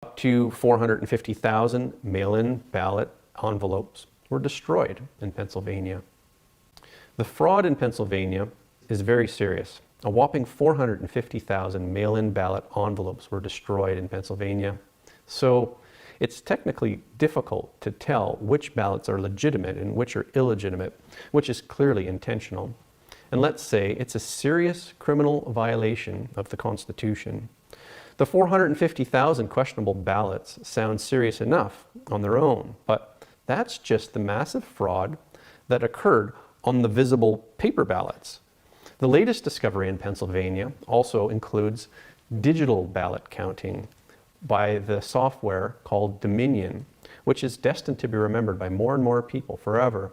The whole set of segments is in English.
Up to 450,000 mail-in ballot envelopes were destroyed in Pennsylvania. The fraud in Pennsylvania is very serious. A whopping 450,000 mail-in ballot envelopes were destroyed in Pennsylvania. So it's technically difficult to tell which ballots are legitimate and which are illegitimate, which is clearly intentional. And let's say it's a serious criminal violation of the Constitution. The 450,000 questionable ballots sound serious enough on their own, but that's just the massive fraud that occurred on the visible paper ballots. The latest discovery in Pennsylvania also includes digital ballot counting by the software called Dominion, which is destined to be remembered by more and more people forever,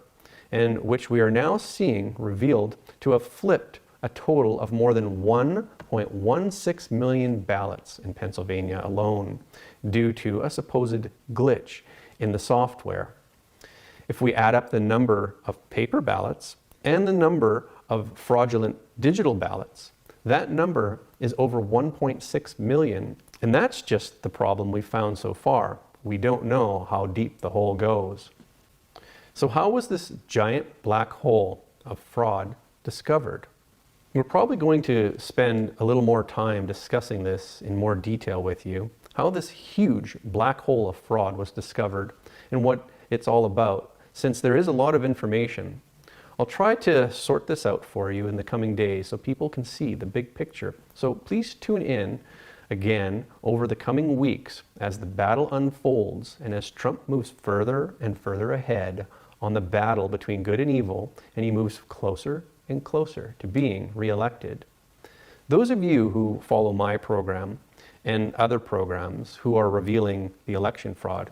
and which we are now seeing revealed to have flipped a total of more than 1.16 million ballots in Pennsylvania alone due to a supposed glitch in the software. If we add up the number of paper ballots and the number of fraudulent digital ballots, that number is over 1.6 million, and that's just the problem we've found so far. We don't know how deep the hole goes. So how was this giant black hole of fraud discovered? We're probably going to spend a little more time discussing this in more detail with you, how this huge black hole of fraud was discovered and what it's all about, since there is a lot of information. I'll try to sort this out for you in the coming days so people can see the big picture. So please tune in again over the coming weeks as the battle unfolds and as Trump moves further and further ahead on the battle between good and evil, and he moves closer and closer to being reelected. Those of you who follow my program and other programs who are revealing the election fraud,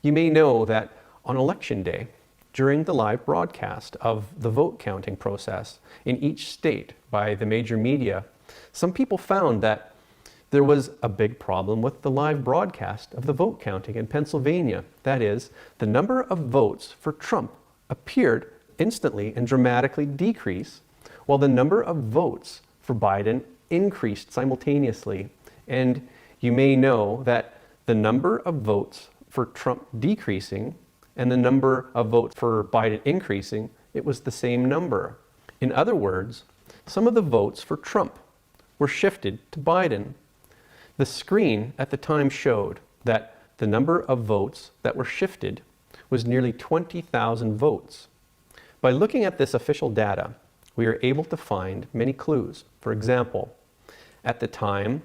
you may know that on election day, during the live broadcast of the vote counting process in each state by the major media, some people found that there was a big problem with the live broadcast of the vote counting in Pennsylvania. That is, the number of votes for Trump appeared instantly and dramatically decrease, while the number of votes for Biden increased simultaneously. And you may know that the number of votes for Trump decreasing and the number of votes for Biden increasing, it was the same number. In other words, some of the votes for Trump were shifted to Biden. The screen at the time showed that the number of votes that were shifted was nearly 20,000 votes. By looking at this official data, we are able to find many clues. For example, at the time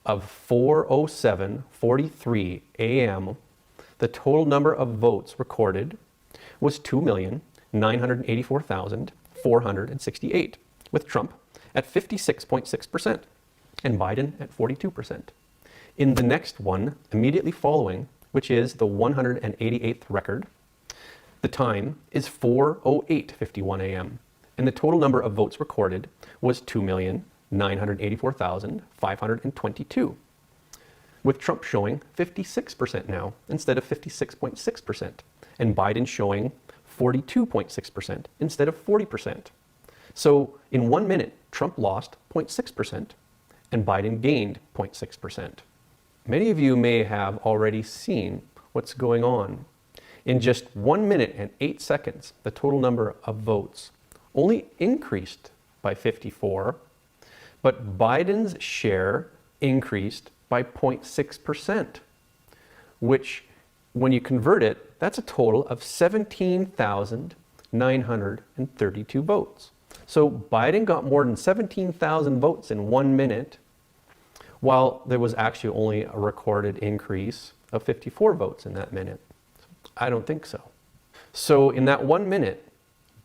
of 4:07:43 a.m., the total number of votes recorded was 2,984,468, with Trump at 56.6% and Biden at 42%. In the next one, immediately following, which is the 188th record, the time is 4:08:51 a.m., and the total number of votes recorded was 2,984,522, with Trump showing 56% now instead of 56.6%, and Biden showing 42.6% instead of 40%. So in 1 minute, Trump lost 0.6% and Biden gained 0.6%. Many of you may have already seen what's going on. In just 1 minute and 8 seconds, the total number of votes only increased by 54, but Biden's share increased by 0.6%, which, when you convert it, that's a total of 17,932 votes. So Biden got more than 17,000 votes in 1 minute, while there was actually only a recorded increase of 54 votes in that minute. I don't think so. So in that 1 minute,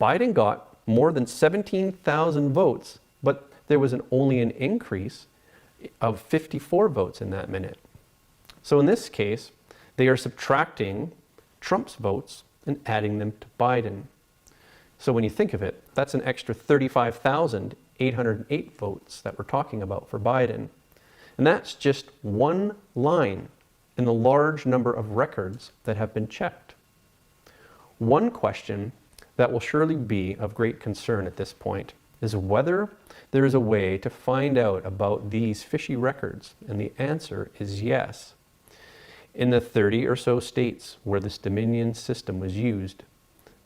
Biden got more than 17,000 votes, but there was only an increase of 54 votes in that minute. So in this case, they are subtracting Trump's votes and adding them to Biden. So when you think of it, that's an extra 35,808 votes that we're talking about for Biden. And that's just one line in the large number of records that have been checked. One question that will surely be of great concern at this point is whether there is a way to find out about these fishy records, and the answer is yes. In the 30 or so states where this Dominion system was used,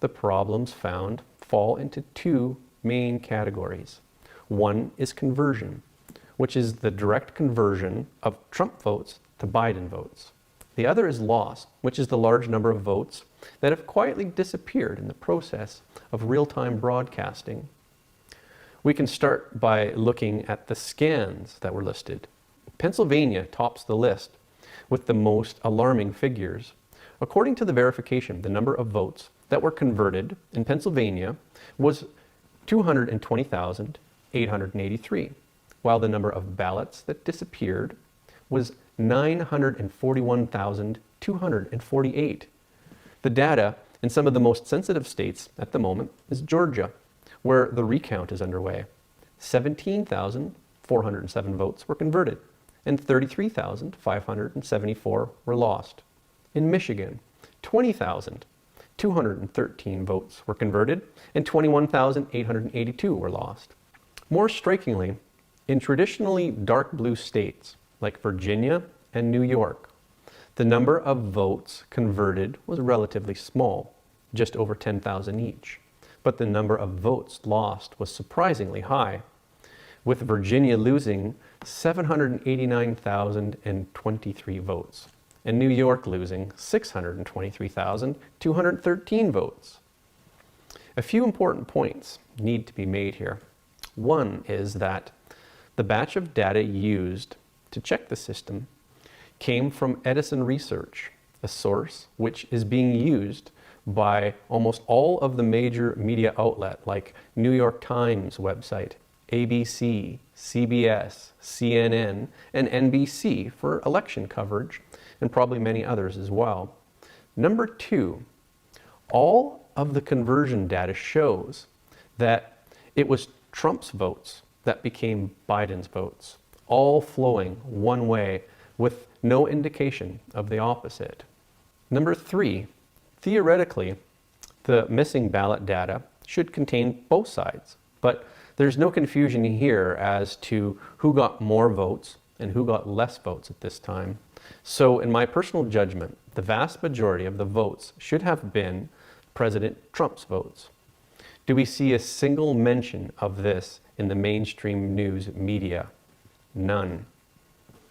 the problems found fall into two main categories. One is conversion, which is the direct conversion of Trump votes to Biden votes. The other is loss, which is the large number of votes that have quietly disappeared in the process of real-time broadcasting. We can start by looking at the scans that were listed. Pennsylvania tops the list with the most alarming figures. According to the verification, the number of votes that were converted in Pennsylvania was 220,883, while the number of ballots that disappeared was 941,248. The data in some of the most sensitive states at the moment is Georgia, where the recount is underway. 17,407 votes were converted, and 33,574 were lost. In Michigan, 20,213 votes were converted, and 21,882 were lost. More strikingly, in traditionally dark blue states like Virginia and New York, the number of votes converted was relatively small, just over 10,000 each. But the number of votes lost was surprisingly high, with Virginia losing 789,023 votes, and New York losing 623,213 votes. A few important points need to be made here. One is that the batch of data used to check the system came from Edison Research, a source which is being used by almost all of the major media outlet like New York Times website, ABC, CBS, CNN, and NBC for election coverage, and probably many others as well. Number two, all of the conversion data shows that it was Trump's votes that became Biden's votes, all flowing one way with no indication of the opposite. Number three, theoretically, the missing ballot data should contain both sides, but there's no confusion here as to who got more votes and who got less votes at this time. So in my personal judgment, the vast majority of the votes should have been President Trump's votes. Do we see a single mention of this in the mainstream news media? None.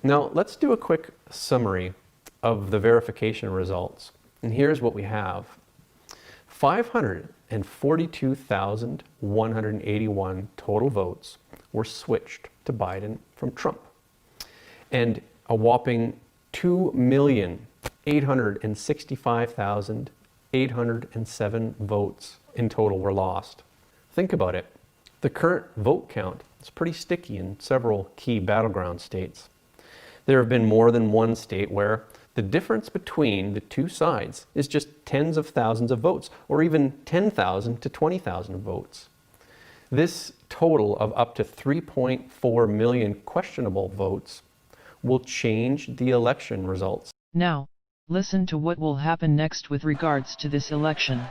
Now let's do a quick summary of the verification results. And here's what we have. 542,181 total votes were switched to Biden from Trump. And a whopping 2,865,807 votes in total were lost. Think about it. The current vote count is pretty sticky in several key battleground states. There have been more than one state where the difference between the two sides is just tens of thousands of votes, or even 10,000 to 20,000 votes. This total of up to 3.4 million questionable votes will change the election results. Now, listen to what will happen next with regards to this election.